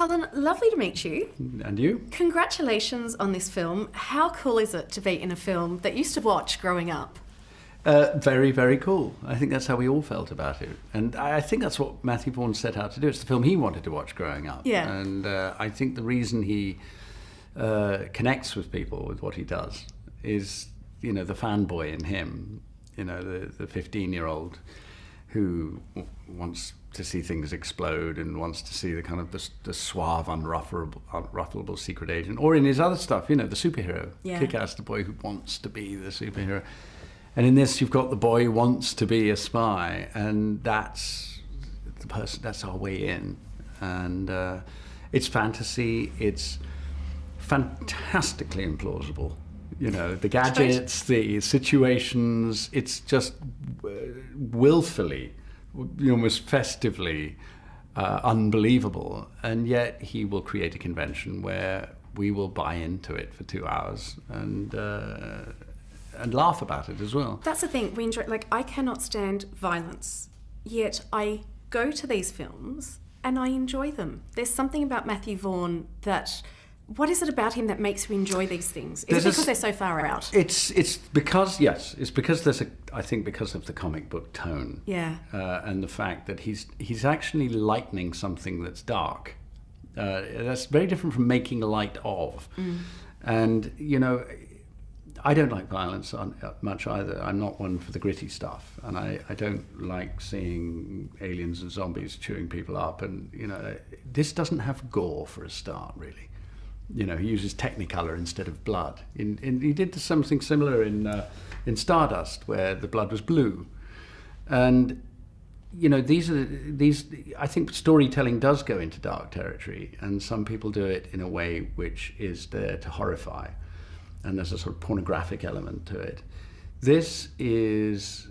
Colin, lovely to meet you. And you? Congratulations on this film. How cool is it to be in a film that you used to watch growing up? Very, very cool. I think that's how we all felt about it. And I think that's what Matthew Vaughn set out to do. It's the film he wanted to watch growing up. Yeah. And I think the reason he connects with people with what he does is, the fanboy in him, the 15-year-old who wants to see things explode and wants to see the kind of the suave, unruffable secret agent. Or in his other stuff, the superhero. Yeah. Kick-Ass, the boy who wants to be the superhero. And in this, you've got the boy who wants to be a spy, and that's the person. That's our way in, and it's fantasy. It's fantastically implausible. The gadgets, the situations. It's just willfully, almost festively unbelievable. And yet, he will create a convention where we will buy into it for 2 hours and laugh about it as well. That's the thing, we enjoy, I cannot stand violence, yet I go to these films and I enjoy them. There's something about Matthew Vaughn what is it about him that makes you enjoy these things? Is it because they're so far out? It's because I think because of the comic book tone. Yeah. And the fact that he's actually lightening something that's dark. That's very different from making light of. And, I don't like violence much either. I'm not one for the gritty stuff, and I don't like seeing aliens and zombies chewing people up. And this doesn't have gore for a start, really. He uses Technicolor instead of blood. He did something similar in Stardust, where the blood was blue. And these. I think storytelling does go into dark territory, and some people do it in a way which is there to horrify. And there's a sort of pornographic element to it. This is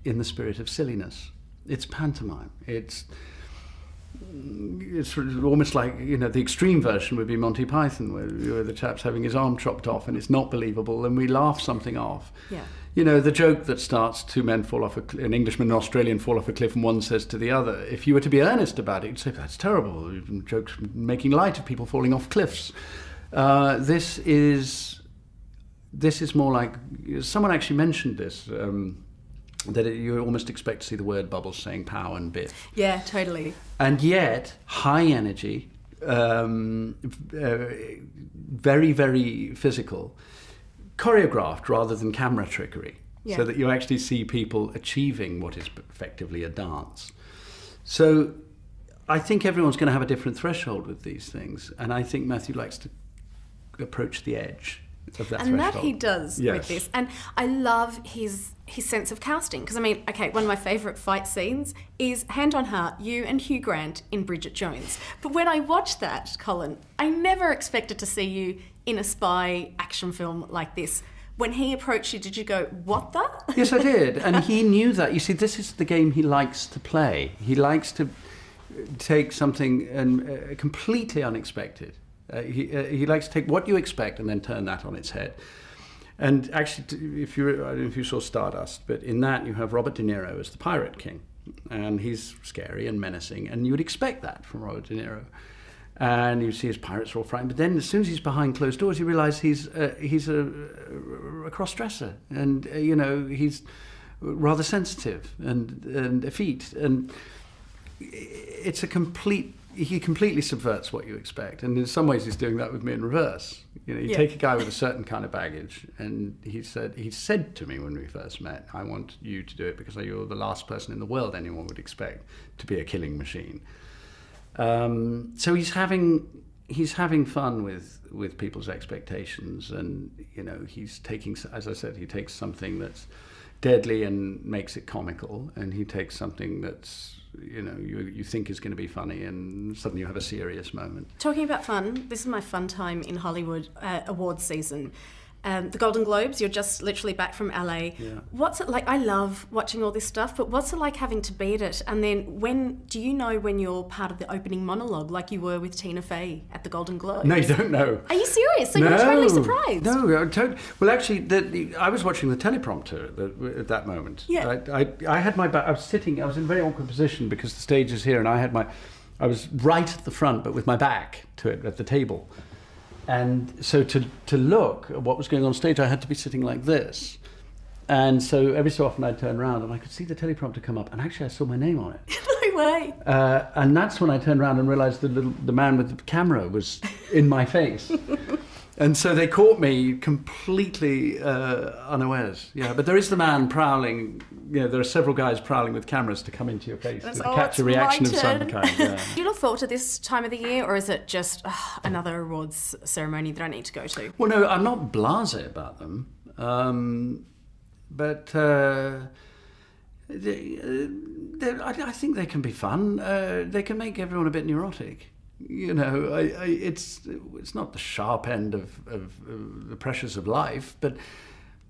in the spirit of silliness. It's pantomime. It's sort of almost like, the extreme version would be Monty Python, where the chap's having his arm chopped off and it's not believable and we laugh something off. Yeah. The joke that starts two men fall off an Englishman and an Australian fall off a cliff and one says to the other, if you were to be earnest about it, you'd say, that's terrible. Jokes making light of people falling off cliffs. This is more like, someone actually mentioned this, that you almost expect to see the word bubbles saying pow and biff. Yeah, totally. And yet, high energy, very, very physical, choreographed rather than camera trickery, so that you actually see people achieving what is effectively a dance. So I think everyone's going to have a different threshold with these things, and I think Matthew likes to approach the edge of that and threshold. That he does with this. And I love his sense of casting. Because, one of my favourite fight scenes is, hand on heart, you and Hugh Grant in Bridget Jones. But when I watched that, Colin, I never expected to see you in a spy action film like this. When he approached you, did you go, what the? Yes, I did. And he knew that. You see, this is the game he likes to play. He likes to take something completely unexpected. He likes to take what you expect and then turn that on its head. And actually, I don't know if you saw Stardust, but in that you have Robert De Niro as the Pirate King. And he's scary and menacing, and you would expect that from Robert De Niro. And you see his pirates are all frightened. But then as soon as he's behind closed doors, you realise he's a cross-dresser. And, he's rather sensitive and effete. And it's he completely subverts what you expect, and in some ways he's doing that with me in reverse. You take a guy with a certain kind of baggage, and he said to me when we first met, I want you to do it because you're the last person in the world anyone would expect to be a killing machine. So he's having fun with people's expectations, and he's taking, as I said, he takes something that's deadly and makes it comical, and he takes something that's you think is going to be funny, and suddenly you have a serious moment. Talking about fun, this is my fun time in Hollywood awards season. The Golden Globes, you're just literally back from LA. Yeah. What's it like? I love watching all this stuff, but what's it like having to be at it? And then do you know when you're part of the opening monologue, like you were with Tina Fey at the Golden Globes? No, you don't know. Are you serious? So you're totally surprised? No, well, actually, I was watching the teleprompter at that moment. Yeah. I had my back. I was in a very awkward position because the stage is here, and I I was right at the front, but with my back to it at the table. And so to look at what was going on stage, I had to be sitting like this. And so every so often I'd turn around and I could see the teleprompter come up, and actually I saw my name on it. No way. And that's when I turned around and realised the man with the camera was in my face. And so they caught me completely unawares. Yeah, but there is the man prowling. You know, there are several guys prowling with cameras to come into your face to catch a reaction of some kind. Yeah. Do you look forward to this time of the year, or is it just another awards ceremony that I need to go to? Well, no, I'm not blasé about them. But I think they can be fun. They can make everyone a bit neurotic. You know, it's not the sharp end of the pressures of life, but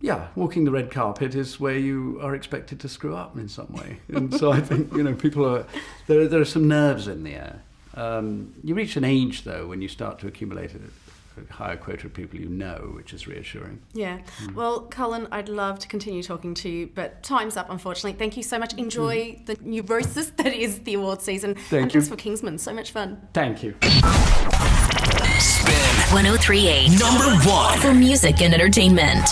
yeah, walking the red carpet is where you are expected to screw up in some way. And so I think, you know, people are there are some nerves in the air. You reach an age though when you start to accumulate a higher quota of people you know, which is reassuring. Yeah. Well, Colin, I'd love to continue talking to you, but time's up, unfortunately. Thank you so much. Enjoy the neurosis that is the award season. Thank you. Thanks for Kingsman. So much fun. Thank you. Spin 1038 #1 for music and entertainment.